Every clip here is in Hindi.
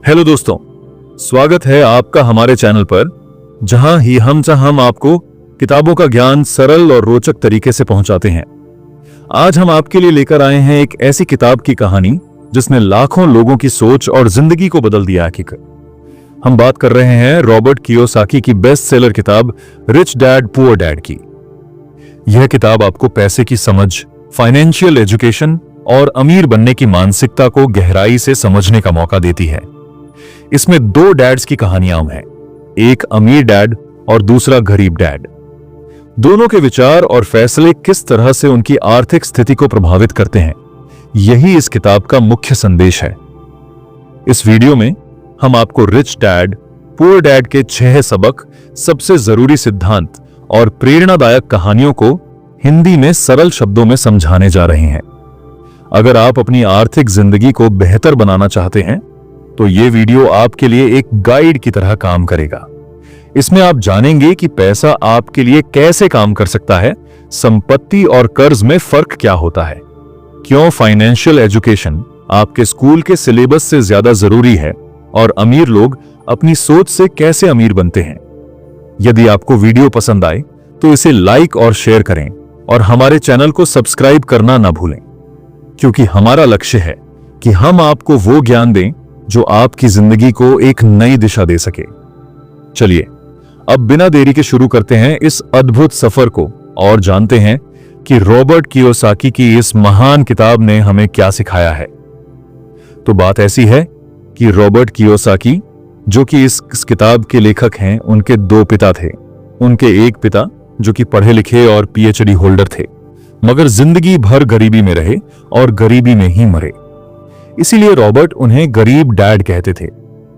हेलो दोस्तों, स्वागत है आपका हमारे चैनल पर, जहां ही हम आपको किताबों का ज्ञान सरल और रोचक तरीके से पहुंचाते हैं। आज हम आपके लिए लेकर आए हैं एक ऐसी किताब की कहानी जिसने लाखों लोगों की सोच और जिंदगी को बदल दिया। हकीकत हम बात कर रहे हैं रॉबर्ट कियोसाकी की बेस्ट सेलर किताब रिच डैड पुअर डैड की। यह किताब आपको पैसे की समझ, फाइनेंशियल एजुकेशन और अमीर बनने की मानसिकता को गहराई से समझने का मौका देती है। इसमें दो डैड्स की कहानियां हैं, एक अमीर डैड और दूसरा गरीब डैड। दोनों के विचार और फैसले किस तरह से उनकी आर्थिक स्थिति को प्रभावित करते हैं, यही इस किताब का मुख्य संदेश है। इस वीडियो में हम आपको रिच डैड पुअर डैड के 6 सबक, सबसे जरूरी सिद्धांत और प्रेरणादायक कहानियों को हिंदी में सरल शब्दों में समझाने जा रहे हैं। अगर आप अपनी आर्थिक जिंदगी को बेहतर बनाना चाहते हैं तो यह वीडियो आपके लिए एक गाइड की तरह काम करेगा। इसमें आप जानेंगे कि पैसा आपके लिए कैसे काम कर सकता है, संपत्ति और कर्ज में फर्क क्या होता है, क्यों फाइनेंशियल एजुकेशन आपके स्कूल के सिलेबस से ज्यादा जरूरी है और अमीर लोग अपनी सोच से कैसे अमीर बनते हैं। यदि आपको वीडियो पसंद आए तो इसे लाइक और शेयर करें और हमारे चैनल को सब्सक्राइब करना ना भूलें, क्योंकि हमारा लक्ष्य है कि हम आपको वो ज्ञान दें जो आपकी जिंदगी को एक नई दिशा दे सके। चलिए अब बिना देरी के शुरू करते हैं इस अद्भुत सफर को और जानते हैं कि रॉबर्ट कियोसाकी की इस महान किताब ने हमें क्या सिखाया है। तो बात ऐसी है कि रॉबर्ट कियोसाकी, जो कि इस किताब के लेखक हैं, उनके 2 पिता थे। उनके एक पिता जो कि पढ़े लिखे और पीएचडी होल्डर थे, मगर जिंदगी भर गरीबी में रहे और गरीबी में ही मरे। इसीलिए रॉबर्ट उन्हें गरीब डैड कहते थे।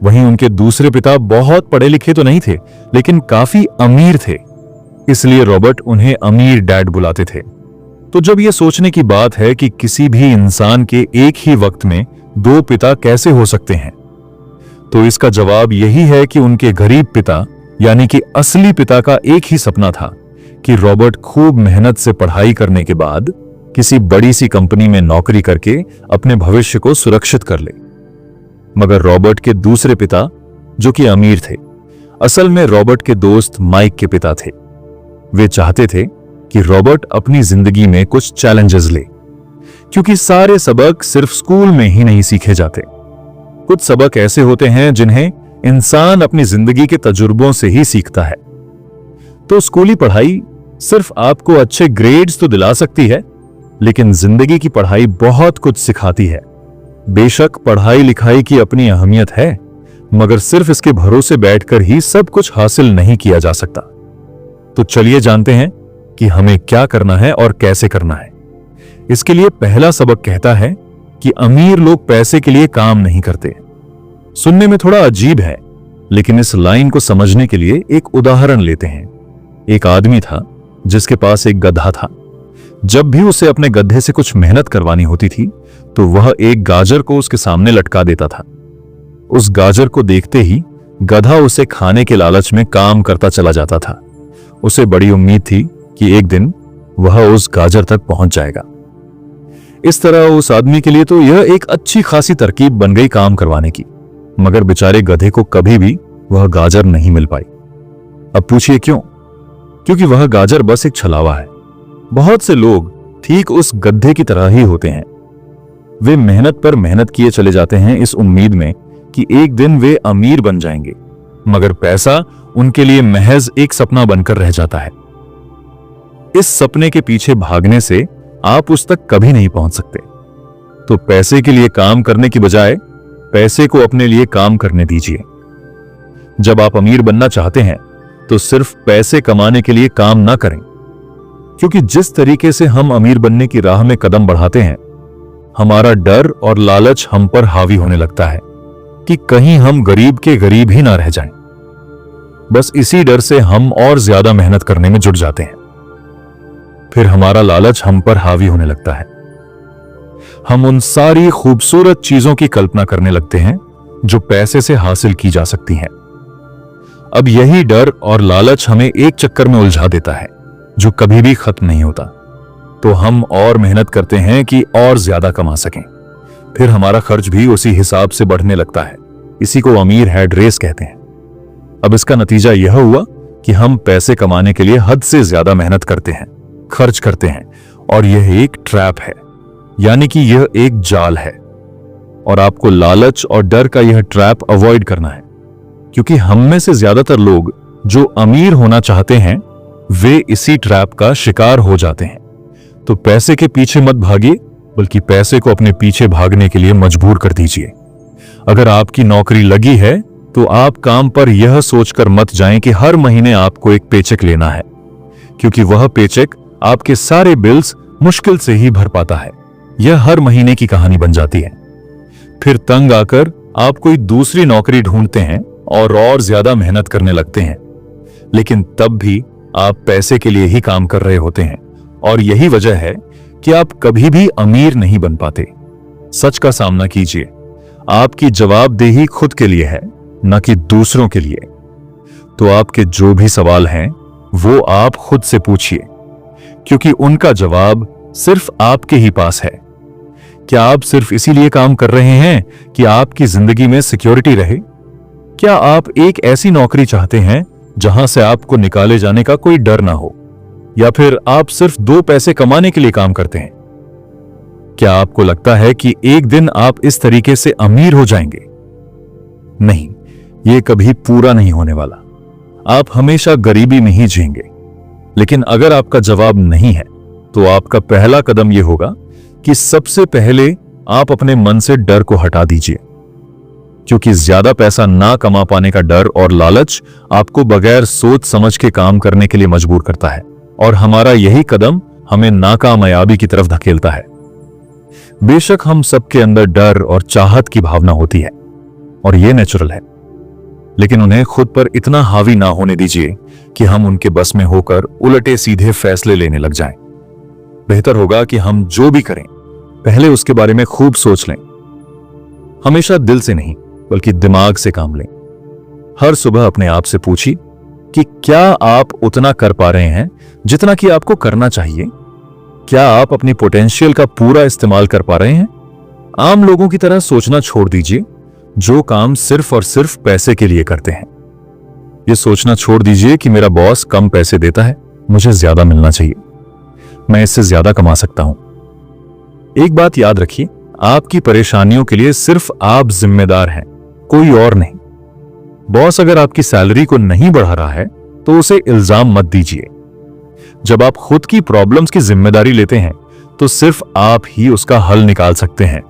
वहीं उनके दूसरे पिता बहुत पढ़े लिखे तो नहीं थे, लेकिन काफी अमीर थे, इसलिए रॉबर्ट उन्हें अमीर डैड बुलाते थे। तो जब यह सोचने की बात है कि किसी भी इंसान के एक ही वक्त में 2 पिता कैसे हो सकते हैं, तो इसका जवाब यही है कि उनके गरीब पिता यानी कि असली पिता का एक ही सपना था कि रॉबर्ट खूब मेहनत से पढ़ाई करने के बाद किसी बड़ी सी कंपनी में नौकरी करके अपने भविष्य को सुरक्षित कर ले। मगर रॉबर्ट के दूसरे पिता, जो कि अमीर थे, असल में रॉबर्ट के दोस्त माइक के पिता थे। वे चाहते थे कि रॉबर्ट अपनी जिंदगी में कुछ चैलेंजेस ले, क्योंकि सारे सबक सिर्फ स्कूल में ही नहीं सीखे जाते। कुछ सबक ऐसे होते हैं जिन्हें इंसान अपनी जिंदगी के तजुर्बों से ही सीखता है। तो स्कूली पढ़ाई सिर्फ आपको अच्छे ग्रेड्स तो दिला सकती है, लेकिन जिंदगी की पढ़ाई बहुत कुछ सिखाती है। बेशक पढ़ाई लिखाई की अपनी अहमियत है, मगर सिर्फ इसके भरोसे बैठकर ही सब कुछ हासिल नहीं किया जा सकता। तो चलिए जानते हैं कि हमें क्या करना है और कैसे करना है। इसके लिए पहला सबक कहता है कि अमीर लोग पैसे के लिए काम नहीं करते। सुनने में थोड़ा अजीब है, लेकिन इस लाइन को समझने के लिए एक उदाहरण लेते हैं। एक आदमी था जिसके पास एक गधा था। जब भी उसे अपने गधे से कुछ मेहनत करवानी होती थी तो वह एक गाजर को उसके सामने लटका देता था। उस गाजर को देखते ही गधा उसे खाने के लालच में काम करता चला जाता था। उसे बड़ी उम्मीद थी कि एक दिन वह उस गाजर तक पहुंच जाएगा। इस तरह उस आदमी के लिए तो यह एक अच्छी खासी तरकीब बन गई काम करवाने की, मगर बेचारे गधे को कभी भी वह गाजर नहीं मिल पाई। अब पूछिए क्यों? क्योंकि वह गाजर बस एक छलावा है। बहुत से लोग ठीक उस गधे की तरह ही होते हैं। वे मेहनत पर मेहनत किए चले जाते हैं इस उम्मीद में कि एक दिन वे अमीर बन जाएंगे, मगर पैसा उनके लिए महज एक सपना बनकर रह जाता है। इस सपने के पीछे भागने से आप उस तक कभी नहीं पहुंच सकते। तो पैसे के लिए काम करने की बजाय पैसे को अपने लिए काम करने दीजिए। जब आप अमीर बनना चाहते हैं तो सिर्फ पैसे कमाने के लिए काम ना करें, क्योंकि जिस तरीके से हम अमीर बनने की राह में कदम बढ़ाते हैं, हमारा डर और लालच हम पर हावी होने लगता है कि कहीं हम गरीब के गरीब ही ना रह जाएं। बस इसी डर से हम और ज्यादा मेहनत करने में जुट जाते हैं। फिर हमारा लालच हम पर हावी होने लगता है। हम उन सारी खूबसूरत चीजों की कल्पना करने लगते हैं जो पैसे से हासिल की जा सकती हैं। अब यही डर और लालच हमें एक चक्कर में उलझा देता है जो कभी भी खत्म नहीं होता। तो हम और मेहनत करते हैं कि और ज्यादा कमा सकें। फिर हमारा खर्च भी उसी हिसाब से बढ़ने लगता है। इसी को अमीर हेड रेस कहते हैं। अब इसका नतीजा यह हुआ कि हम पैसे कमाने के लिए हद से ज्यादा मेहनत करते हैं, खर्च करते हैं, और यह एक ट्रैप है, यानी कि यह एक जाल है। और आपको लालच और डर का यह ट्रैप अवॉइड करना है, क्योंकि हम में से ज्यादातर लोग जो अमीर होना चाहते हैं वे इसी ट्रैप का शिकार हो जाते हैं। तो पैसे के पीछे मत भागिए, बल्कि पैसे को अपने पीछे भागने के लिए मजबूर कर दीजिए। अगर आपकी नौकरी लगी है तो आप काम पर यह सोचकर मत जाएं कि हर महीने आपको एक पेचेक लेना है, क्योंकि वह पेचेक आपके सारे बिल्स मुश्किल से ही भर पाता है। यह हर महीने की कहानी बन जाती है। फिर तंग आकर आप कोई दूसरी नौकरी ढूंढते हैं और ज्यादा मेहनत करने लगते हैं, लेकिन तब भी आप पैसे के लिए ही काम कर रहे होते हैं, और यही वजह है कि आप कभी भी अमीर नहीं बन पाते। सच का सामना कीजिए, आपकी जवाबदेही खुद के लिए है, न कि दूसरों के लिए। तो आपके जो भी सवाल हैं वो आप खुद से पूछिए, क्योंकि उनका जवाब सिर्फ आपके ही पास है। क्या आप सिर्फ इसीलिए काम कर रहे हैं कि आपकी जिंदगी में सिक्योरिटी रहे? क्या आप एक ऐसी नौकरी चाहते हैं जहां से आपको निकाले जाने का कोई डर ना हो? या फिर आप सिर्फ 2 पैसे कमाने के लिए काम करते हैं? क्या आपको लगता है कि एक दिन आप इस तरीके से अमीर हो जाएंगे? नहीं, यह कभी पूरा नहीं होने वाला। आप हमेशा गरीबी में ही जिएंगे। लेकिन अगर आपका जवाब नहीं है, तो आपका पहला कदम यह होगा कि सबसे पहले आप अपने मन से डर को हटा दीजिए, क्योंकि ज्यादा पैसा ना कमा पाने का डर और लालच आपको बगैर सोच समझ के काम करने के लिए मजबूर करता है, और हमारा यही कदम हमें नाकामयाबी की तरफ धकेलता है। बेशक हम सबके अंदर डर और चाहत की भावना होती है, और यह नेचुरल है, लेकिन उन्हें खुद पर इतना हावी ना होने दीजिए कि हम उनके बस में होकर उलटे सीधे फैसले लेने लग जाएं। बेहतर होगा कि हम जो भी करें पहले उसके बारे में खूब सोच लें। हमेशा दिल से नहीं, बल्कि दिमाग से काम लें। हर सुबह अपने आप से पूछिए कि क्या आप उतना कर पा रहे हैं जितना कि आपको करना चाहिए? क्या आप अपनी पोटेंशियल का पूरा इस्तेमाल कर पा रहे हैं? आम लोगों की तरह सोचना छोड़ दीजिए, जो काम सिर्फ और सिर्फ पैसे के लिए करते हैं। यह सोचना छोड़ दीजिए कि मेरा बॉस कम पैसे देता है, मुझे ज्यादा मिलना चाहिए, मैं इससे ज्यादा कमा सकता हूं। एक बात याद रखिए, आपकी परेशानियों के लिए सिर्फ आप जिम्मेदार हैं, कोई और नहीं। बॉस अगर आपकी सैलरी को नहीं बढ़ा रहा है तो उसे इल्जाम मत दीजिए। जब आप खुद की प्रॉब्लम्स की जिम्मेदारी लेते हैं तो सिर्फ आप ही उसका हल निकाल सकते हैं।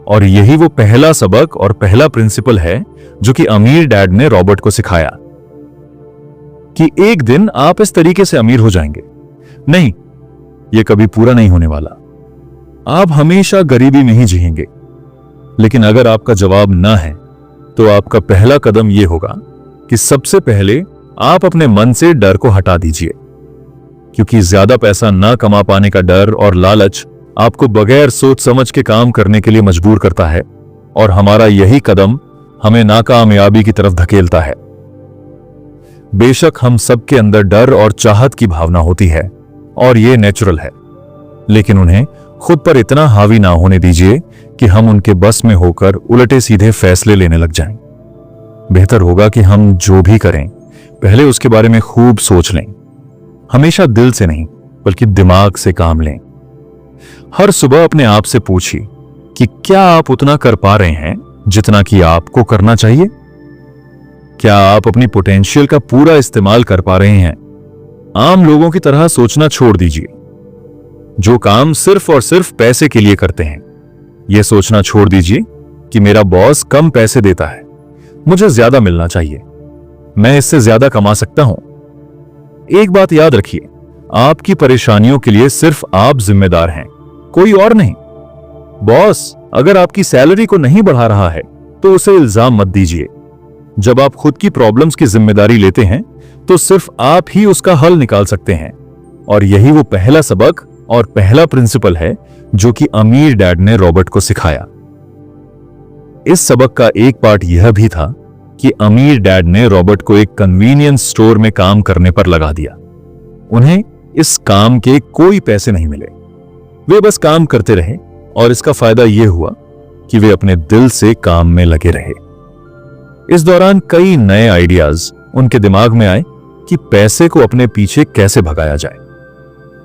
और यही वो पहला सबक और पहला प्रिंसिपल है जो कि अमीर डैड ने रॉबर्ट को सिखाया, कि एक दिन आप इस तरीके से अमीर हो जाएंगे। नहीं, यह कभी पूरा नहीं होने वाला। आप हमेशा गरीबी में ही जिएंगे। लेकिन अगर आपका जवाब ना है, तो आपका पहला कदम यह होगा कि सबसे पहले आप अपने मन से डर को हटा दीजिए, क्योंकि ज्यादा पैसा ना कमा पाने का डर और लालच आपको बगैर सोच समझ के काम करने के लिए मजबूर करता है, और हमारा यही कदम हमें नाकामयाबी की तरफ धकेलता है। बेशक हम सबके अंदर डर और चाहत की भावना होती है, और यह नेचुरल है, लेकिन उन्हें खुद पर इतना हावी ना होने दीजिए कि हम उनके बस में होकर उलटे सीधे फैसले लेने लग जाएं। बेहतर होगा कि हम जो भी करें पहले उसके बारे में खूब सोच लें। हमेशा दिल से नहीं, बल्कि दिमाग से काम लें। हर सुबह अपने आप से पूछिए कि क्या आप उतना कर पा रहे हैं जितना कि आपको करना चाहिए? क्या आप अपनी पोटेंशियल का पूरा इस्तेमाल कर पा रहे हैं? आम लोगों की तरह सोचना छोड़ दीजिए, जो काम सिर्फ और सिर्फ पैसे के लिए करते हैं। यह सोचना छोड़ दीजिए कि मेरा बॉस कम पैसे देता है, मुझे ज्यादा मिलना चाहिए, मैं इससे ज्यादा कमा सकता हूं। एक बात याद रखिए, आपकी परेशानियों के लिए सिर्फ आप जिम्मेदार हैं, कोई और नहीं। बॉस अगर आपकी सैलरी को नहीं बढ़ा रहा है तो उसे इल्जाम मत दीजिए। जब आप खुद की प्रॉब्लम्स की जिम्मेदारी लेते हैं तो सिर्फ आप ही उसका हल निकाल सकते हैं, और यही वो पहला सबक और पहला प्रिंसिपल है जो कि अमीर डैड ने रॉबर्ट को सिखाया। इस सबक का एक पार्ट यह भी था कि अमीर डैड ने रॉबर्ट को एक कन्वीनियंस स्टोर में काम करने पर लगा दिया। उन्हें इस काम के कोई पैसे नहीं मिले, वे बस काम करते रहे, और इसका फायदा यह हुआ कि वे अपने दिल से काम में लगे रहे। इस दौरान कई नए आइडियाज उनके दिमाग में आए कि पैसे को अपने पीछे कैसे भगाया जाए।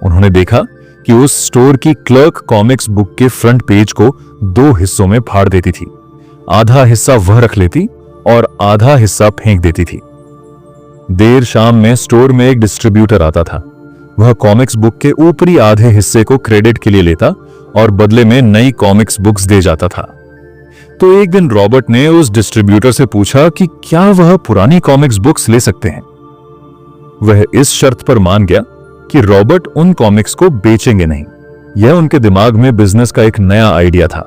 उन्होंने देखा कि उस स्टोर की क्लर्क कॉमिक्स बुक के फ्रंट पेज को 2 हिस्सों में फाड़ देती थी। आधा हिस्सा वह रख लेती और आधा हिस्सा फेंक देती थी। देर शाम में स्टोर में एक डिस्ट्रीब्यूटर आता था। वह कॉमिक्स बुक के ऊपरी आधे हिस्से को क्रेडिट के लिए लेता और बदले में नई कॉमिक्स बुक्स दे जाता था। तो एक दिन रॉबर्ट ने उस डिस्ट्रीब्यूटर से पूछा कि क्या वह पुरानी कॉमिक्स बुक्स ले सकते हैं। वह इस शर्त पर मान गया कि रॉबर्ट उन कॉमिक्स को बेचेंगे नहीं। यह उनके दिमाग में बिजनेस का एक नया आइडिया था।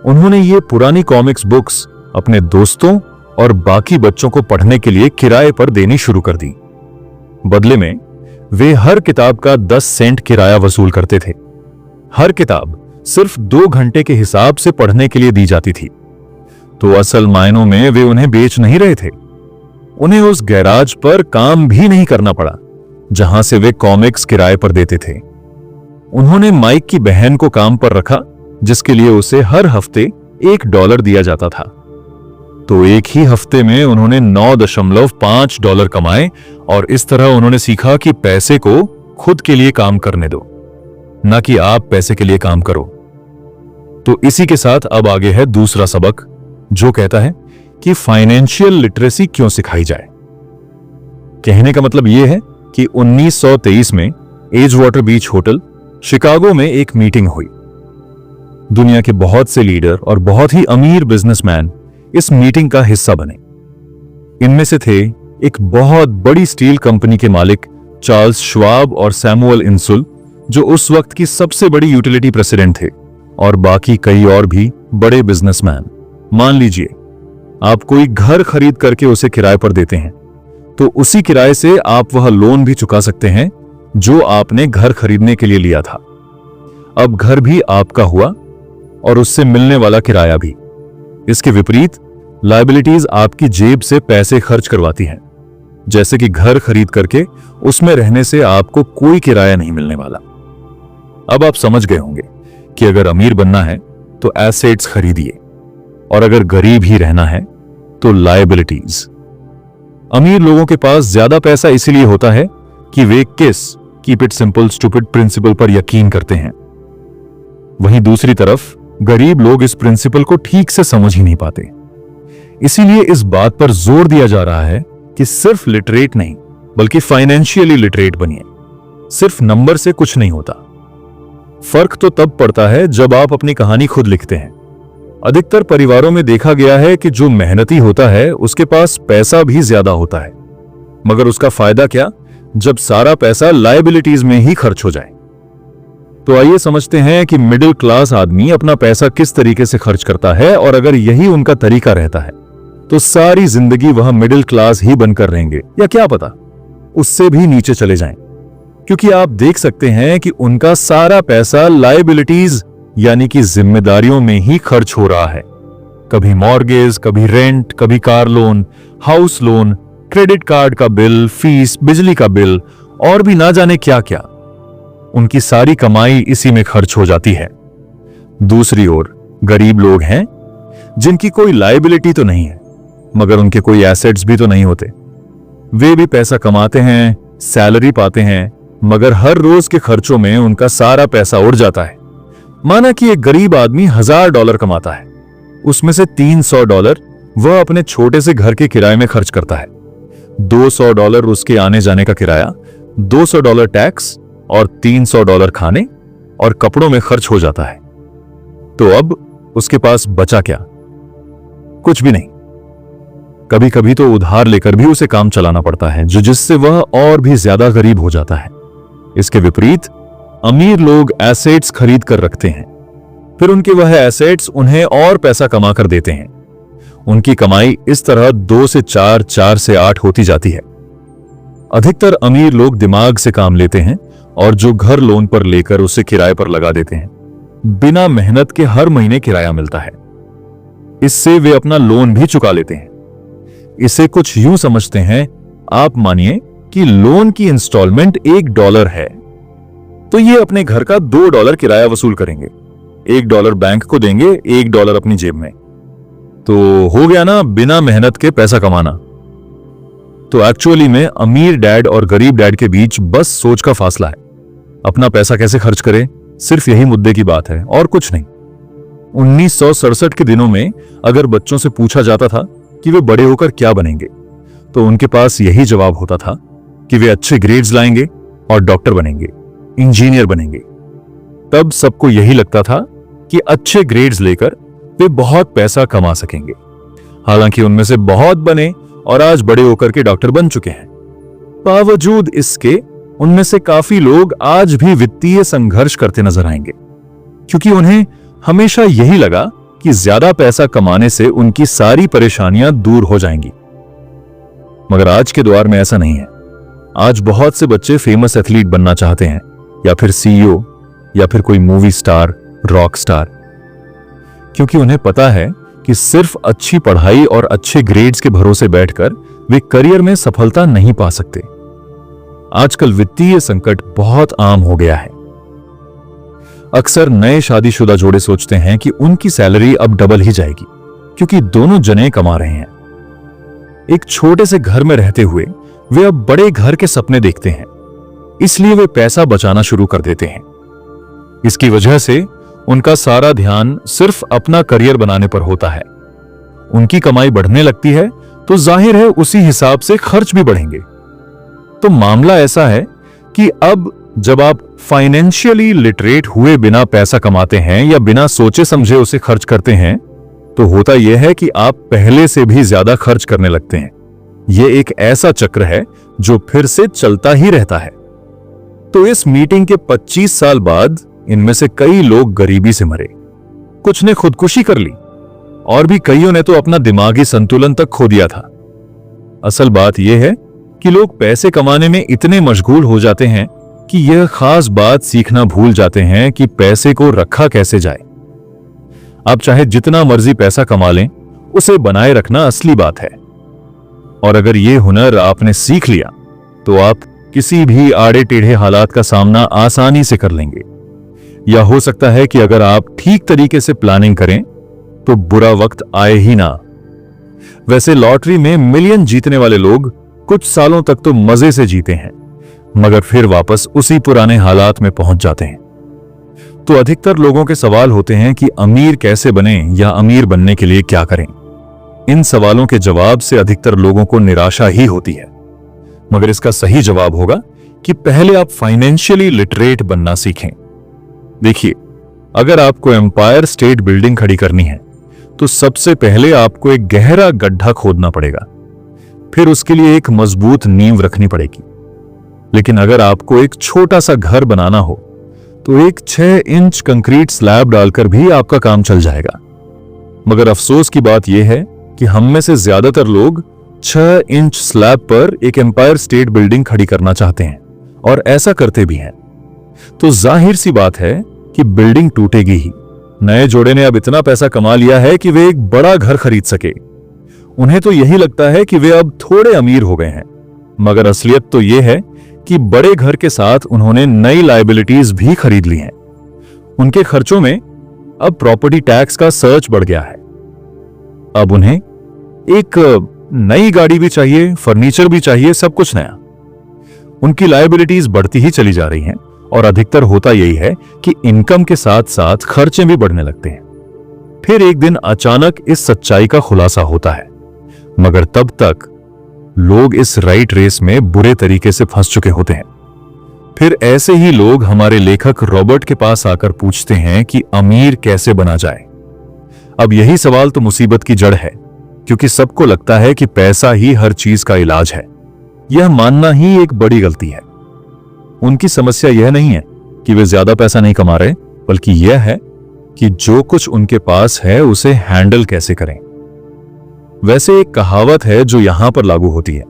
उन्होंने ये पुरानी कॉमिक्स बुक्स अपने दोस्तों और बाकी बच्चों को पढ़ने के लिए किराए पर देनी शुरू कर दी। बदले में वे हर किताब का 10 सेंट किराया वसूल करते थे। हर किताब सिर्फ 2 घंटे के हिसाब से पढ़ने के लिए दी जाती थी। तो असल मायनों में वे उन्हें बेच नहीं रहे थे। उन्हें उस गैराज पर काम भी नहीं करना पड़ा जहां से वे कॉमिक्स किराए पर देते थे। उन्होंने माइक की बहन को काम पर रखा, जिसके लिए उसे हर हफ्ते $1 दिया जाता था। तो एक ही हफ्ते में उन्होंने $9.5 कमाए और इस तरह उन्होंने सीखा कि पैसे को खुद के लिए काम करने दो, ना कि आप पैसे के लिए काम करो। तो इसी के साथ अब आगे है दूसरा सबक, जो कहता है कि फाइनेंशियल लिटरेसी क्यों सिखाई जाए। कहने का मतलब यह है कि 1923 में एजवाटर बीच होटल शिकागो में एक मीटिंग हुई। दुनिया के बहुत से लीडर और बहुत ही अमीर बिजनेसमैन इस मीटिंग का हिस्सा बने। इनमें से थे एक बहुत बड़ी स्टील कंपनी के मालिक चार्ल्स श्वाब और सैमुअल इंसुल, जो उस वक्त की सबसे बड़ी यूटिलिटी प्रेसिडेंट थे, और बाकी कई और भी बड़े बिजनेसमैन। मान लीजिए आप कोई घर खरीद करके उसे किराए पर देते हैं, तो उसी किराए से आप वह लोन भी चुका सकते हैं जो आपने घर खरीदने के लिए लिया था। अब घर भी आपका हुआ और उससे मिलने वाला किराया भी। इसके विपरीत लायबिलिटीज आपकी जेब से पैसे खर्च करवाती हैं, जैसे कि घर खरीद करके उसमें रहने से आपको कोई किराया नहीं मिलने वाला। अब आप समझ गए होंगे कि अगर अमीर बनना है तो एसेट्स खरीदिए, और अगर गरीब ही रहना है तो लायबिलिटीज। अमीर लोगों के पास ज्यादा पैसा इसलिए होता है कि वे KISS keep it simple stupid principle पर यकीन करते हैं। वहीं दूसरी तरफ गरीब लोग इस प्रिंसिपल को ठीक से समझ ही नहीं पाते। इसीलिए इस बात पर जोर दिया जा रहा है कि सिर्फ लिटरेट नहीं बल्कि फाइनेंशियली लिटरेट बनिए। सिर्फ नंबर से कुछ नहीं होता। फर्क तो तब पड़ता है जब आप अपनी कहानी खुद लिखते हैं। अधिकतर परिवारों में देखा गया है कि जो मेहनती होता है उसके पास पैसा भी ज्यादा होता है, मगर उसका फायदा क्या जब सारा पैसा लायबिलिटीज में ही खर्च हो जाए। तो आइए समझते हैं कि मिडिल क्लास आदमी अपना पैसा किस तरीके से खर्च करता है, और अगर यही उनका तरीका रहता है तो सारी जिंदगी वह मिडिल क्लास ही बनकर रहेंगे, या क्या पता उससे भी नीचे चले जाएं। क्योंकि आप देख सकते हैं कि उनका सारा पैसा लायबिलिटीज यानी कि जिम्मेदारियों में ही खर्च हो रहा है। कभी मॉर्गेज, कभी रेंट, कभी car loan, house loan, credit card का बिल, फीस, बिजली का बिल और भी ना जाने क्या क्या। उनकी सारी कमाई इसी में खर्च हो जाती है। दूसरी ओर गरीब लोग हैं जिनकी कोई लायबिलिटी तो नहीं है, मगर उनके कोई एसेट्स भी तो नहीं होते। वे भी पैसा कमाते हैं, सैलरी पाते हैं, मगर हर रोज के खर्चों में उनका सारा पैसा उड़ जाता है। माना कि एक गरीब आदमी $1000 कमाता है, उसमें से $300 वह अपने छोटे से घर के किराए में खर्च करता है, $200 उसके आने जाने का किराया, $200 टैक्स और $300 खाने और कपड़ों में खर्च हो जाता है। तो अब उसके पास बचा क्या? कुछ भी नहीं। कभी कभी तो उधार लेकर भी उसे काम चलाना पड़ता है, जिससे वह और भी ज्यादा गरीब हो जाता है। इसके विपरीत अमीर लोग एसेट्स खरीद कर रखते हैं, फिर उनके वह एसेट्स उन्हें और पैसा कमा कर देते हैं। उनकी कमाई इस तरह 2 से 4, 4 से 8 होती जाती है। अधिकतर अमीर लोग दिमाग से काम लेते हैं और जो घर लोन पर लेकर उसे किराए पर लगा देते हैं। बिना मेहनत के हर महीने किराया मिलता है। इससे वे अपना लोन भी चुका लेते हैं। इसे कुछ यूं समझते हैं, आप मानिए कि लोन की इंस्टॉलमेंट $1 है, तो ये अपने घर का $2 किराया वसूल करेंगे। $1 बैंक को देंगे, $1 अपनी जेब में। तो हो गया ना बिना मेहनत के पैसा कमाना। तो एक्चुअली में अमीर डैड और गरीब डैड के बीच बस सोच का फासला है। अपना पैसा कैसे खर्च करें, सिर्फ यही मुद्दे की बात है और कुछ नहीं। 1967 के दिनों में अगर बच्चों से पूछा जाता था कि वे बड़े होकर क्या बनेंगे, तो उनके पास यही जवाब होता था कि वे अच्छे ग्रेड्स लाएंगे और डॉक्टर बनेंगे, इंजीनियर बनेंगे। तब सबको यही लगता था कि अच्छे ग्रेड्स लेकर वे बहुत पैसा कमा सकेंगे। हालांकि उनमें से बहुत बने और आज बड़े होकर के डॉक्टर बन चुके हैं। बावजूद इसके उनमें से काफी लोग आज भी वित्तीय संघर्ष करते नजर आएंगे, क्योंकि उन्हें हमेशा यही लगा कि ज्यादा पैसा कमाने से उनकी सारी परेशानियां दूर हो जाएंगी। मगर आज के दौर में ऐसा नहीं है। आज बहुत से बच्चे फेमस एथलीट बनना चाहते हैं, या फिर सीईओ, या फिर कोई मूवी स्टार, रॉक स्टार, क्योंकि उन्हें पता है कि सिर्फ अच्छी पढ़ाई और अच्छे ग्रेड्स के भरोसे बैठकर वे करियर में सफलता नहीं पा सकते। आजकल वित्तीय संकट बहुत आम हो गया है। अक्सर नए शादीशुदा जोड़े सोचते हैं कि उनकी सैलरी अब डबल ही जाएगी, क्योंकि दोनों जने कमा रहे हैं। एक छोटे से घर में रहते हुए वे अब बड़े घर के सपने देखते हैं, इसलिए वे पैसा बचाना शुरू कर देते हैं। इसकी वजह से उनका सारा ध्यान सिर्फ अपना करियर बनाने पर होता है। उनकी कमाई बढ़ने लगती है तो जाहिर है उसी हिसाब से खर्च भी बढ़ेंगे। तो मामला ऐसा है कि अब जब आप फाइनेंशियली लिटरेट हुए बिना पैसा कमाते हैं या बिना सोचे समझे उसे खर्च करते हैं, तो होता यह है कि आप पहले से भी ज्यादा खर्च करने लगते हैं। यह एक ऐसा चक्र है जो फिर से चलता ही रहता है। तो इस मीटिंग के 25 साल बाद इनमें से कई लोग गरीबी से मरे, कुछ ने खुदकुशी कर ली और भी कईयों ने तो अपना दिमागी संतुलन तक खो दिया था। असल बात यह है कि लोग पैसे कमाने में इतने मशगूल हो जाते हैं कि यह खास बात सीखना भूल जाते हैं कि पैसे को रखा कैसे जाए। आप चाहे जितना मर्जी पैसा कमा लें, उसे बनाए रखना असली बात है। और अगर यह हुनर आपने सीख लिया तो आप किसी भी आड़े टेढ़े हालात का सामना आसानी से कर लेंगे। या हो सकता है कि अगर आप ठीक तरीके से प्लानिंग करें तो बुरा वक्त आए ही ना। वैसे लॉटरी में मिलियन जीतने वाले लोग कुछ सालों तक तो मजे से जीते हैं, मगर फिर वापस उसी पुराने हालात में पहुंच जाते हैं। तो अधिकतर लोगों के सवाल होते हैं कि अमीर कैसे बने या अमीर बनने के लिए क्या करें। इन सवालों के जवाब से अधिकतर लोगों को निराशा ही होती है। मगर इसका सही जवाब होगा कि पहले आप फाइनेंशियली लिटरेट बनना सीखें। देखिए, अगर आपको एम्पायर स्टेट बिल्डिंग खड़ी करनी है तो सबसे पहले आपको एक गहरा गड्ढा खोदना पड़ेगा, फिर उसके लिए एक मजबूत नींव रखनी पड़ेगी। लेकिन अगर आपको एक छोटा सा घर बनाना हो तो एक 6 इंच कंक्रीट स्लैब डालकर भी आपका काम चल जाएगा। मगर अफसोस की बात यह है कि हम में से ज्यादातर लोग 6 इंच स्लैब पर एक एम्पायर स्टेट बिल्डिंग खड़ी करना चाहते हैं और ऐसा करते भी हैं। तो जाहिर सी बात है कि बिल्डिंग टूटेगी ही। नए जोड़े ने अब इतना पैसा कमा लिया है कि वे एक बड़ा घर खरीद सके। उन्हें तो यही लगता है कि वे अब थोड़े अमीर हो गए हैं, मगर असलियत तो यह है कि बड़े घर के साथ उन्होंने नई लायबिलिटीज भी खरीद ली हैं। उनके खर्चों में अब प्रॉपर्टी टैक्स का सर्च बढ़ गया है। अब उन्हें एक नई गाड़ी भी चाहिए, फर्नीचर भी चाहिए, सब कुछ नया। उनकी लायबिलिटीज बढ़ती ही चली जा रही हैं और अधिकतर होता यही है कि इनकम के साथ साथ खर्चे भी बढ़ने लगते हैं। फिर एक दिन अचानक इस सच्चाई का खुलासा होता है, मगर तब तक लोग इस राइट रेस में बुरे तरीके से फंस चुके होते हैं। फिर ऐसे ही लोग हमारे लेखक रॉबर्ट के पास आकर पूछते हैं कि अमीर कैसे बना जाए। अब यही सवाल तो मुसीबत की जड़ है, क्योंकि सबको लगता है कि पैसा ही हर चीज का इलाज है। यह मानना ही एक बड़ी गलती है। उनकी समस्या यह नहीं है कि वे ज्यादा पैसा नहीं कमा रहे, बल्कि यह है कि जो कुछ उनके पास है उसे हैंडल कैसे करें। वैसे एक कहावत है जो यहां पर लागू होती है,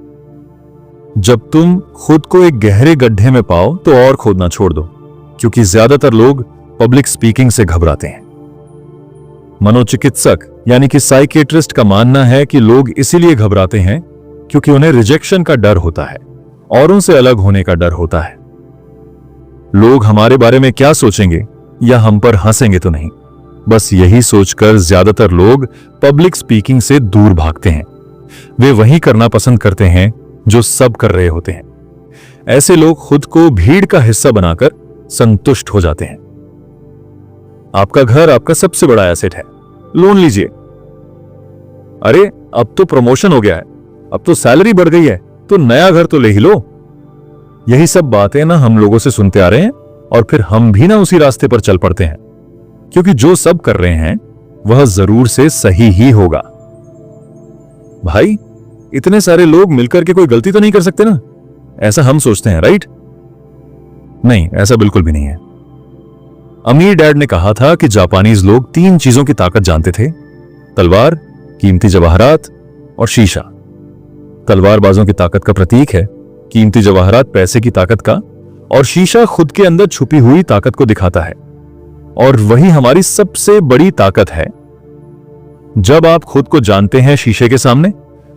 जब तुम खुद को एक गहरे गड्ढे में पाओ तो और खोदना छोड़ दो, क्योंकि ज्यादातर लोग पब्लिक स्पीकिंग से घबराते हैं। मनोचिकित्सक यानी कि साइकियाट्रिस्ट का मानना है कि लोग इसीलिए घबराते हैं क्योंकि उन्हें रिजेक्शन का डर होता है, औरों से अलग होने का डर होता है। लोग हमारे बारे में क्या सोचेंगे या हम पर हंसेंगे तो नहीं, बस यही सोचकर ज्यादातर लोग पब्लिक स्पीकिंग से दूर भागते हैं। वे वही करना पसंद करते हैं जो सब कर रहे होते हैं। ऐसे लोग खुद को भीड़ का हिस्सा बनाकर संतुष्ट हो जाते हैं। आपका घर आपका सबसे बड़ा एसेट है, लोन लीजिए। अरे अब तो प्रमोशन हो गया है, अब तो सैलरी बढ़ गई है, तो नया घर तो ले ही लो। यही सब बातें ना हम लोगों से सुनते आ रहे हैं और फिर हम भी ना उसी रास्ते पर चल पड़ते हैं, क्योंकि जो सब कर रहे हैं वह जरूर से सही ही होगा। भाई, इतने सारे लोग मिलकर के कोई गलती तो नहीं कर सकते ना, ऐसा हम सोचते हैं, राइट? नहीं, ऐसा बिल्कुल भी नहीं है। अमीर डैड ने कहा था कि जापानीज लोग 3 चीजों की ताकत जानते थे: तलवार, कीमती जवाहरात और शीशा। तलवारबाजों की ताकत का प्रतीक है, कीमती जवाहरात पैसे की ताकत का, और शीशा खुद के अंदर छुपी हुई ताकत को दिखाता है। और वही हमारी सबसे बड़ी ताकत है। जब आप खुद को जानते हैं शीशे के सामने,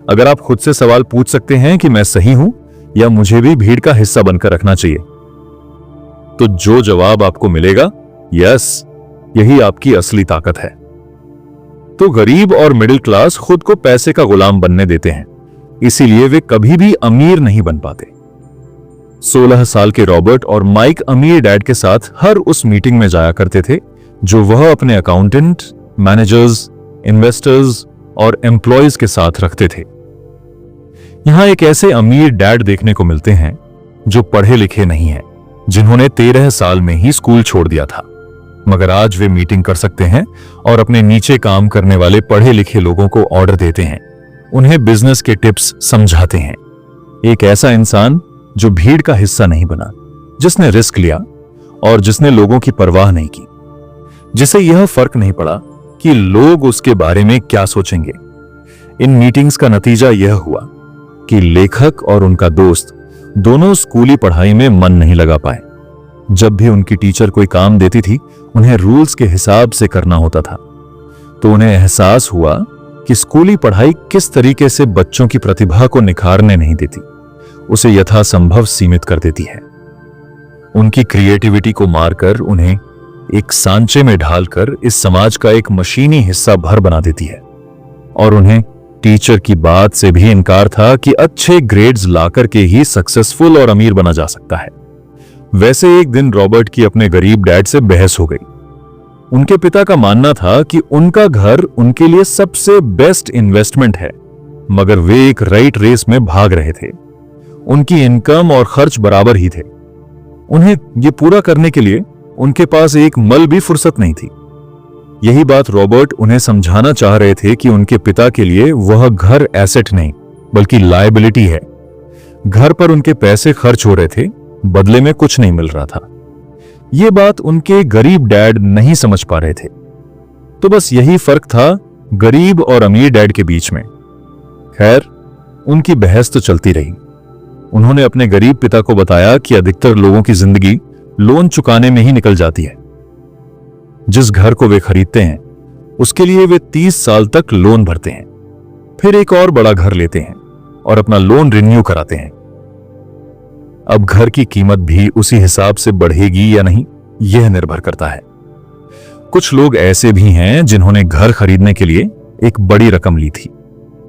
अगर आप खुद से सवाल पूछ सकते हैं कि मैं सही हूं या मुझे भी भीड़ का हिस्सा बनकर रखना चाहिए, तो जो जवाब आपको मिलेगा, यस, यही आपकी असली ताकत है। तो गरीब और मिडिल क्लास खुद को पैसे का गुलाम बनने देते हैं, इसीलिए वे कभी भी अमीर नहीं बन पाते। 16 साल के रॉबर्ट और माइक अमीर डैड के साथ हर उस मीटिंग में जाया करते थे जो वह अपने अकाउंटेंट, मैनेजर्स, इन्वेस्टर्स और एम्प्लॉयज के साथ रखते थे। यहां एक ऐसे अमीर डैड देखने को मिलते हैं जो पढ़े लिखे नहीं हैं, जिन्होंने 13 साल में ही स्कूल छोड़ दिया था, मगर आज वे मीटिंग कर सकते हैं और अपने नीचे काम करने वाले पढ़े लिखे लोगों को ऑर्डर देते हैं, उन्हें बिजनेस के टिप्स समझाते हैं। एक ऐसा इंसान जो भीड़ का हिस्सा नहीं बना, जिसने रिस्क लिया और जिसने लोगों की परवाह नहीं की, जिसे यह फर्क नहीं पड़ा कि लोग उसके बारे में क्या सोचेंगे। इन मीटिंग्स का नतीजा यह हुआ कि लेखक और उनका दोस्त दोनों स्कूली पढ़ाई में मन नहीं लगा पाए। जब भी उनकी टीचर कोई काम देती थी, उन्हें रूल्स के हिसाब से करना होता था, तो उन्हें एहसास हुआ कि स्कूली पढ़ाई किस तरीके से बच्चों की प्रतिभा को निखारने नहीं देती, उसे यथासंभव सीमित कर देती है। उनकी क्रिएटिविटी को मारकर उन्हें एक सांचे में ढालकर इस समाज का एक मशीनी हिस्सा भर बना देती है। और उन्हें टीचर की बात से भी इनकार था कि अच्छे ग्रेड्स लाकर के ही सक्सेसफुल और अमीर बना जा सकता है। वैसे एक दिन रॉबर्ट की अपने गरीब डैड से बहस हो गई। उनके पिता का मानना था कि उनका घर उनके लिए सबसे बेस्ट इन्वेस्टमेंट है, मगर वे एक राइट रेस में भाग रहे थे। उनकी इनकम और खर्च बराबर ही थे। उन्हें ये पूरा करने के लिए उनके पास एक मल भी फुर्सत नहीं थी। यही बात रॉबर्ट उन्हें समझाना चाह रहे थे कि उनके पिता के लिए वह घर एसेट नहीं बल्कि लायबिलिटी है। घर पर उनके पैसे खर्च हो रहे थे, बदले में कुछ नहीं मिल रहा था। यह बात उनके गरीब डैड नहीं समझ पा रहे थे। तो बस यही फर्क था गरीब और अमीर डैड के बीच में। खैर, उनकी बहस तो चलती रही। उन्होंने अपने गरीब पिता को बताया कि अधिकतर लोगों की जिंदगी लोन चुकाने में ही निकल जाती है। जिस घर को वे खरीदते हैं उसके लिए वे 30 साल तक लोन भरते हैं, फिर एक और बड़ा घर लेते हैं और अपना लोन रिन्यू कराते हैं। अब घर की कीमत भी उसी हिसाब से बढ़ेगी या नहीं, यह निर्भर करता है। कुछ लोग ऐसे भी हैं जिन्होंने घर खरीदने के लिए एक बड़ी रकम ली थी।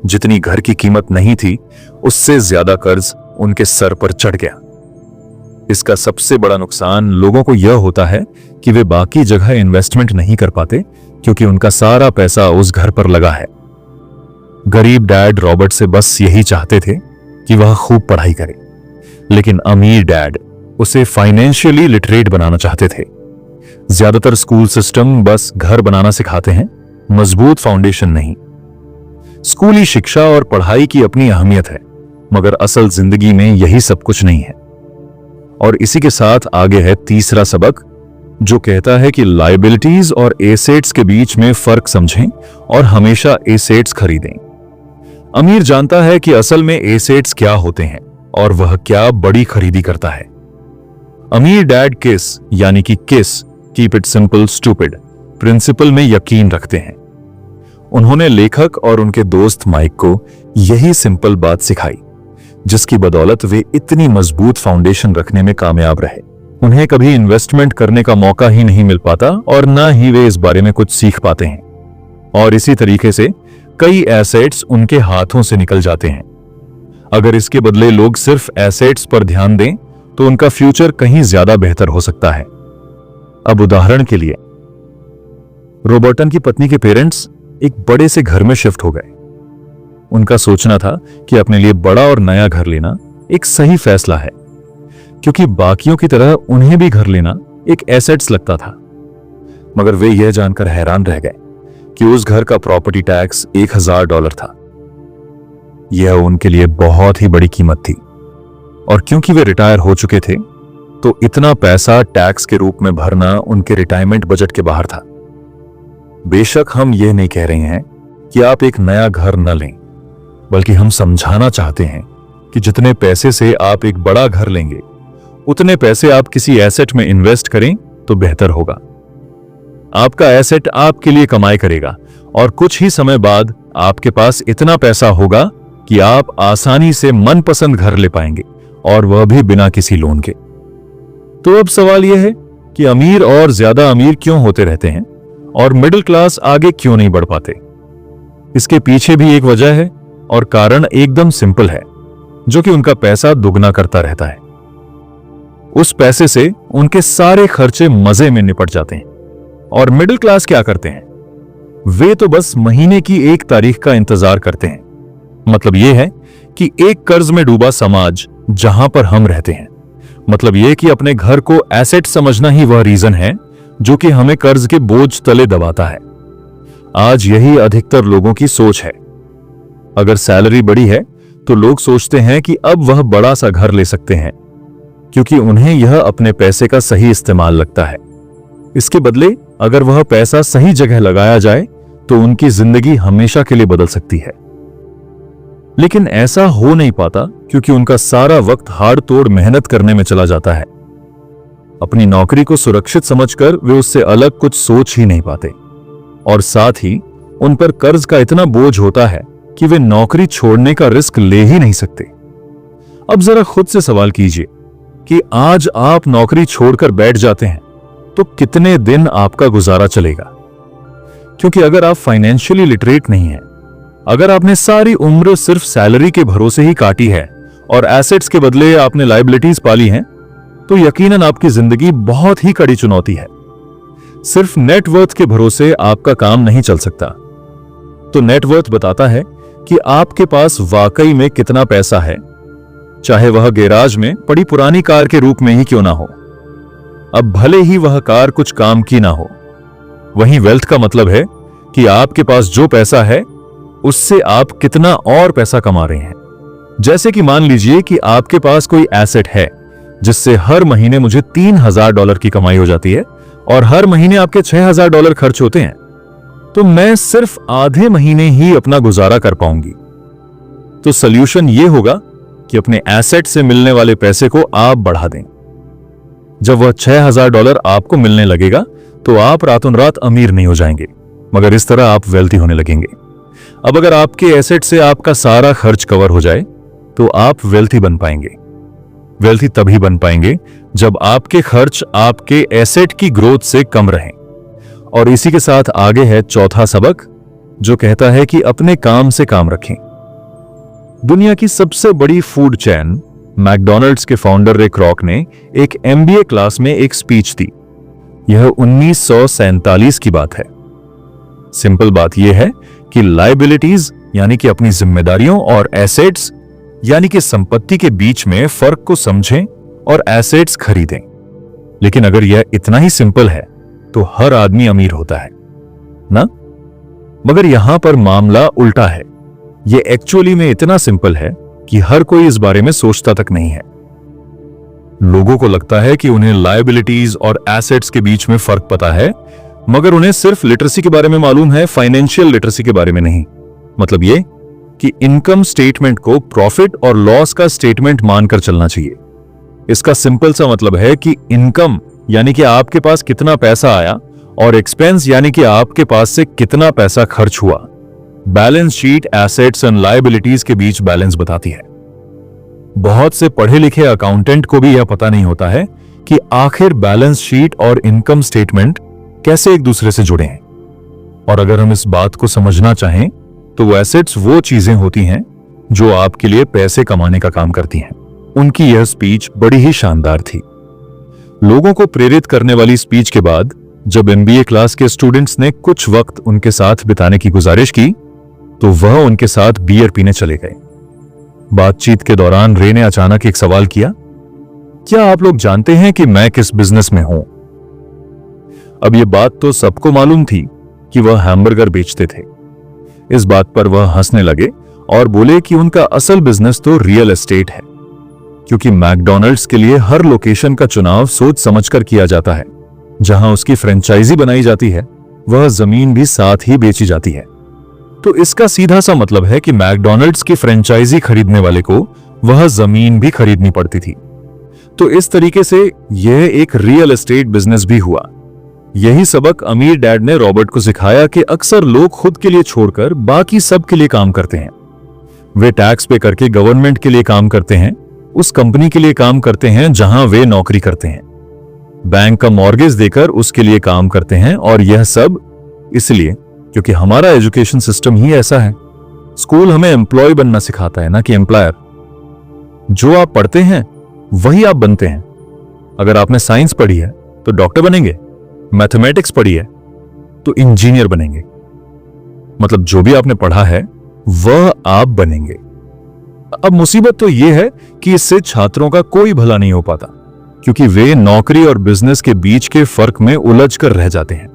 जितनी घर की कीमत नहीं थी, उससे ज्यादा कर्ज उनके सर पर चढ़ गया। इसका सबसे बड़ा नुकसान लोगों को यह होता है कि वे बाकी जगह इन्वेस्टमेंट नहीं कर पाते, क्योंकि उनका सारा पैसा उस घर पर लगा है। गरीब डैड रॉबर्ट से बस यही चाहते थे कि वह खूब पढ़ाई करे, लेकिन अमीर डैड उसे फाइनेंशियली लिटरेट बनाना चाहते थे। ज्यादातर स्कूल सिस्टम बस घर बनाना सिखाते हैं, मजबूत फाउंडेशन नहीं। स्कूली शिक्षा और पढ़ाई की अपनी अहमियत है, मगर असल जिंदगी में यही सब कुछ नहीं है। और इसी के साथ आगे है तीसरा सबक, जो कहता है कि लायबिलिटीज और एसेट्स के बीच में फर्क समझें और हमेशा एसेट्स खरीदें। अमीर जानता है कि असल में एसेट्स क्या होते हैं और वह क्या बड़ी खरीदी करता है। अमीर डैड किस यानी कि KISS keep it simple stupid principle में यकीन रखते हैं। उन्होंने लेखक और उनके दोस्त माइक को यही सिंपल बात सिखाई, जिसकी बदौलत वे इतनी मजबूत फाउंडेशन रखने में कामयाब रहे। उन्हें कभी इन्वेस्टमेंट करने का मौका ही नहीं मिल पाता और ना ही वे इस बारे में कुछ सीख पाते हैं, और इसी तरीके से कई एसेट्स उनके हाथों से निकल जाते हैं। अगर इसके बदले लोग सिर्फ एसेट्स पर ध्यान दें तो उनका फ्यूचर कहीं ज्यादा बेहतर हो सकता है। अब उदाहरण के लिए, रॉबर्टन की पत्नी के पेरेंट्स एक बड़े से घर में शिफ्ट हो गए। उनका सोचना था कि अपने लिए बड़ा और नया घर लेना एक सही फैसला है, क्योंकि बाकियों की तरह उन्हें भी घर लेना एक एसेट्स लगता था। मगर वे यह जानकर हैरान रह गए कि उस घर का प्रॉपर्टी टैक्स $1000 था। यह उनके लिए बहुत ही बड़ी कीमत थी, और क्योंकि वे रिटायर हो चुके थे तो इतना पैसा टैक्स के रूप में भरना उनके रिटायरमेंट बजट के बाहर था। बेशक हम यह नहीं कह रहे हैं कि आप एक नया घर न लें, बल्कि हम समझाना चाहते हैं कि जितने पैसे से आप एक बड़ा घर लेंगे उतने पैसे आप किसी एसेट में इन्वेस्ट करें तो बेहतर होगा। आपका एसेट आपके लिए कमाई करेगा और कुछ ही समय बाद आपके पास इतना पैसा होगा कि आप आसानी से मनपसंद घर ले पाएंगे, और वह भी बिना किसी लोन के। तो अब सवाल यह है कि अमीर और ज्यादा अमीर क्यों होते रहते हैं और मिडिल क्लास आगे क्यों नहीं बढ़ पाते? इसके पीछे भी एक वजह है, और कारण एकदम सिंपल है, जो कि उनका पैसा दुगना करता रहता है। उस पैसे से उनके सारे खर्चे मजे में निपट जाते हैं। और मिडिल क्लास क्या करते हैं? वे तो बस महीने की 1 तारीख का इंतजार करते हैं। मतलब यह है कि एक कर्ज में डूबा समाज जहां पर हम रहते हैं, मतलब यह कि अपने घर को एसेट समझना ही वह रीजन है जो कि हमें कर्ज के बोझ तले दबाता है। आज यही अधिकतर लोगों की सोच है। अगर सैलरी बड़ी है तो लोग सोचते हैं कि अब वह बड़ा सा घर ले सकते हैं, क्योंकि उन्हें यह अपने पैसे का सही इस्तेमाल लगता है। इसके बदले अगर वह पैसा सही जगह लगाया जाए तो उनकी जिंदगी हमेशा के लिए बदल सकती है। लेकिन ऐसा हो नहीं पाता, क्योंकि उनका सारा वक्त हाड़ तोड़ मेहनत करने में चला जाता है। अपनी नौकरी को सुरक्षित समझकर वे उससे अलग कुछ सोच ही नहीं पाते, और साथ ही उन पर कर्ज का इतना बोझ होता है कि वे नौकरी छोड़ने का रिस्क ले ही नहीं सकते। अब जरा खुद से सवाल कीजिए कि आज आप नौकरी छोड़कर बैठ जाते हैं तो कितने दिन आपका गुजारा चलेगा? क्योंकि अगर आप फाइनेंशियली लिटरेट नहीं हैं, अगर आपने सारी उम्र सिर्फ सैलरी के भरोसे ही काटी है और एसेट्स के बदले आपने लायबिलिटीज पाली हैं, तो यकीनन आपकी जिंदगी बहुत ही कड़ी चुनौती है। सिर्फ नेटवर्थ के भरोसे आपका काम नहीं चल सकता। तो नेटवर्थ बताता है कि आपके पास वाकई में कितना पैसा है, चाहे वह गैराज में पड़ी पुरानी कार के रूप में ही क्यों ना हो। अब भले ही वह कार कुछ काम की ना हो, वहीं वेल्थ का मतलब है कि आपके पास जो पैसा है उससे आप कितना और पैसा कमा रहे हैं। जैसे कि मान लीजिए कि आपके पास कोई एसेट है जिससे हर महीने मुझे $3000 की कमाई हो जाती है और हर महीने आपके $6000 खर्च होते हैं, तो मैं सिर्फ आधे महीने ही अपना गुजारा कर पाऊंगी। तो सॉल्यूशन यह होगा कि अपने एसेट से मिलने वाले पैसे को आप बढ़ा दें। जब वह $6000 आपको मिलने लगेगा तो आप रातों रात अमीर नहीं हो जाएंगे, मगर इस तरह आप वेल्थी होने लगेंगे। अब अगर आपके एसेट से आपका सारा खर्च कवर हो जाए तो आप वेल्थी बन पाएंगे। वेल्थी तभी बन पाएंगे जब आपके खर्च आपके एसेट की ग्रोथ से कम रहें। और इसी के साथ आगे है चौथा सबक, जो कहता है कि अपने काम से काम रखें। दुनिया की सबसे बड़ी फूड चेन मैकडॉनल्ड्स के फाउंडर रे क्रॉक ने एक MBA क्लास में एक स्पीच दी। यह 1947 की बात है। सिंपल बात यह है कि लायबिलिटीज यानी कि अपनी जिम्मेदारियों और एसेट्स यानी कि संपत्ति के बीच में फर्क को समझें और एसेट्स खरीदें। लेकिन अगर यह इतना ही सिंपल है तो हर आदमी अमीर होता है ना? मगर यहां पर मामला उल्टा है। यह एक्चुअली में इतना सिंपल है कि हर कोई इस बारे में सोचता तक नहीं है। लोगों को लगता है कि उन्हें लायबिलिटीज और एसेट्स के बीच में फर्क पता है, मगर उन्हें सिर्फ लिटरेसी के बारे में मालूम है, फाइनेंशियल लिटरेसी के बारे में नहीं। मतलब यह कि इनकम स्टेटमेंट को प्रॉफिट और लॉस का स्टेटमेंट मानकर चलना चाहिए। इसका सिंपल सा मतलब है कि इनकम यानी कि आपके पास कितना पैसा आया और एक्सपेंस यानी कि आपके पास से कितना पैसा खर्च हुआ। Balance sheet assets and liabilities के बीच बैलेंस बताती है। बहुत से पढ़े लिखे अकाउंटेंट को भी यह पता नहीं होता है कि आखिर बैलेंस शीट और इनकम स्टेटमेंट कैसे एक दूसरे से जुड़े हैं। और अगर हम इस बात को समझना चाहें तो वो एसेट्स वो चीजें होती हैं जो आपके लिए पैसे कमाने का काम करती हैं। उनकी यह स्पीच बड़ी ही शानदार थी। लोगों को प्रेरित करने वाली स्पीच के बाद जब एमबीए क्लास के स्टूडेंट्स ने कुछ वक्त उनके साथ बिताने की गुजारिश की तो वह उनके साथ बियर पीने चले गए। बातचीत के दौरान रे ने अचानक एक सवाल किया, क्या आप लोग जानते हैं कि मैं किस बिजनेस में हूं? अब यह बात तो सबको मालूम थी कि वह हैमबर्गर बेचते थे। इस बात पर वह हंसने लगे और बोले कि उनका असल बिजनेस तो रियल एस्टेट है, क्योंकि मैकडॉनल्ड्स के लिए हर लोकेशन का चुनाव सोच समझकर किया जाता है। जहां उसकी फ्रेंचाइजी बनाई जाती है वह जमीन भी साथ ही बेची जाती है। तो इसका सीधा सा मतलब है कि मैकडॉनल्ड्स की फ्रेंचाइजी खरीदने वाले को वह जमीन भी खरीदनी पड़ती थी। तो इस तरीके से यह एक रियल एस्टेट बिजनेस भी हुआ। यही सबक अमीर डैड ने रॉबर्ट को सिखाया कि अक्सर लोग खुद के लिए छोड़कर बाकी सब के लिए काम करते हैं। वे टैक्स पे करके गवर्नमेंट के लिए काम करते हैं, उस कंपनी के लिए काम करते हैं जहां वे नौकरी करते हैं, बैंक का मॉर्गेज देकर उसके लिए काम करते हैं। और यह सब इसलिए क्योंकि हमारा एजुकेशन सिस्टम ही ऐसा है। स्कूल हमें एम्प्लॉय बनना सिखाता है, ना कि एम्प्लॉयर। जो आप पढ़ते हैं वही आप बनते हैं। अगर आपने साइंस पढ़ी है तो डॉक्टर बनेंगे, मैथमेटिक्स पढ़ी है तो इंजीनियर बनेंगे। मतलब जो भी आपने पढ़ा है वह आप बनेंगे। अब मुसीबत तो यह है कि इससे छात्रों का कोई भला नहीं हो पाता, क्योंकि वे नौकरी और बिजनेस के बीच के फर्क में उलझ कर रह जाते हैं।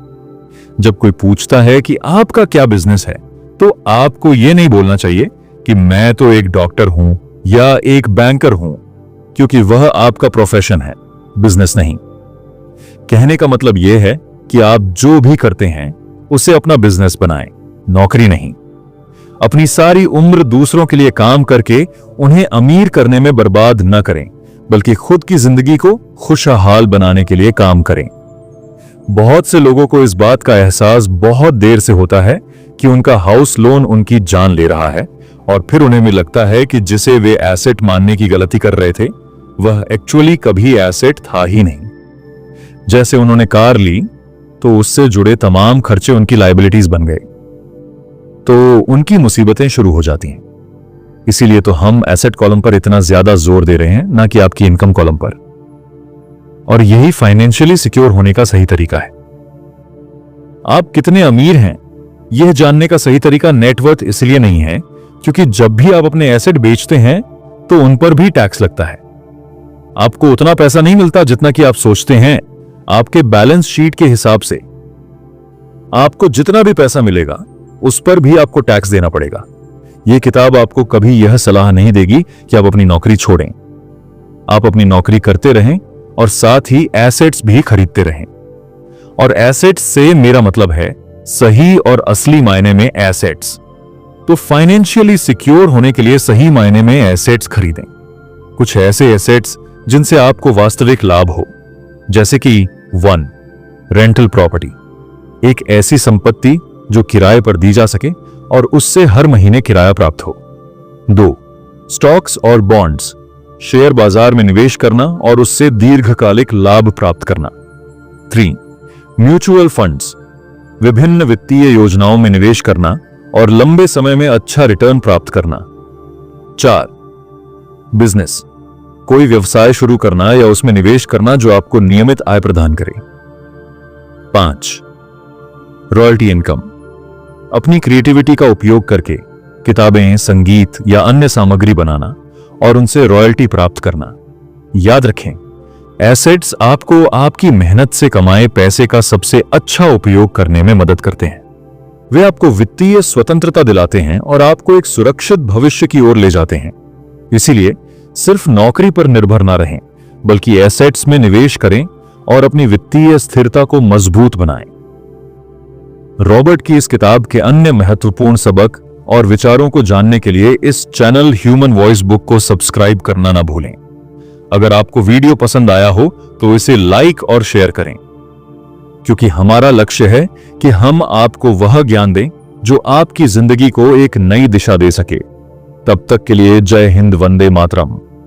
जब कोई पूछता है कि आपका क्या बिजनेस है तो आपको यह नहीं बोलना चाहिए कि मैं तो एक डॉक्टर हूं या एक बैंकर हूं, क्योंकि वह आपका प्रोफेशन है, बिजनेस नहीं। कहने का मतलब यह है कि आप जो भी करते हैं उसे अपना बिजनेस बनाएं, नौकरी नहीं। अपनी सारी उम्र दूसरों के लिए काम करके उन्हें अमीर करने में बर्बाद न करें, बल्कि खुद की जिंदगी को खुशहाल बनाने के लिए काम करें। बहुत से लोगों को इस बात का एहसास बहुत देर से होता है कि उनका हाउस लोन उनकी जान ले रहा है, और फिर उन्हें भी लगता है कि जिसे वे एसेट मानने की गलती कर रहे थे वह एक्चुअली कभी एसेट था ही नहीं। जैसे उन्होंने कार ली तो उससे जुड़े तमाम खर्चे उनकी लायबिलिटीज बन गए, तो उनकी मुसीबतें शुरू हो जाती हैं। इसीलिए तो हम एसेट कॉलम पर इतना ज्यादा जोर दे रहे हैं, ना कि आपकी इनकम कॉलम पर। और यही फाइनेंशियली सिक्योर होने का सही तरीका है। आप कितने अमीर हैं यह जानने का सही तरीका नेटवर्थ इसलिए नहीं है क्योंकि जब भी आप अपने एसेट बेचते हैं तो उन पर भी टैक्स लगता है। आपको उतना पैसा नहीं मिलता जितना कि आप सोचते हैं। आपके बैलेंस शीट के हिसाब से आपको जितना भी पैसा मिलेगा उस पर भी आपको टैक्स देना पड़ेगा। यह किताब आपको कभी यह सलाह नहीं देगी कि आप अपनी नौकरी छोड़ें। आप अपनी नौकरी करते रहें और साथ ही एसेट्स भी खरीदते रहें। और एसेट्स से मेरा मतलब है सही और असली मायने में एसेट्स। तो फाइनेंशियली सिक्योर होने के लिए सही मायने में एसेट्स खरीदें। कुछ ऐसे एसेट्स जिनसे आपको वास्तविक लाभ हो, जैसे कि 1. रेंटल प्रॉपर्टी, एक ऐसी संपत्ति जो किराए पर दी जा सके और उससे हर महीने किराया प्राप्त हो। 2. स्टॉक्स और बॉन्ड्स, शेयर बाजार में निवेश करना और उससे दीर्घकालिक लाभ प्राप्त करना। 3. म्यूचुअल फंड्स, विभिन्न वित्तीय योजनाओं में निवेश करना और लंबे समय में अच्छा रिटर्न प्राप्त करना। 4. बिजनेस, कोई व्यवसाय शुरू करना या उसमें निवेश करना जो आपको नियमित आय प्रदान करे। 5. रॉयल्टी इनकम, अपनी क्रिएटिविटी का उपयोग करके किताबें, संगीत या अन्य सामग्री बनाना और उनसे रॉयल्टी प्राप्त करना। याद रखें, एसेट्स आपको आपकी मेहनत से कमाए पैसे का सबसे अच्छा उपयोग करने में मदद करते हैं। वे आपको वित्तीय स्वतंत्रता दिलाते हैं और आपको एक सुरक्षित भविष्य की ओर ले जाते हैं। इसीलिए सिर्फ नौकरी पर निर्भर ना रहें, बल्कि एसेट्स में निवेश करें और अपनी वित्तीय स्थिरता को मजबूत बनाएं। रॉबर्ट की इस किताब के अन्य महत्वपूर्ण सबक और विचारों को जानने के लिए इस चैनल ह्यूमन वॉइस बुक को सब्सक्राइब करना ना भूलें। अगर आपको वीडियो पसंद आया हो तो इसे लाइक और शेयर करें, क्योंकि हमारा लक्ष्य है कि हम आपको वह ज्ञान दें जो आपकी जिंदगी को एक नई दिशा दे सके। तब तक के लिए जय हिंद, वंदे मातरम।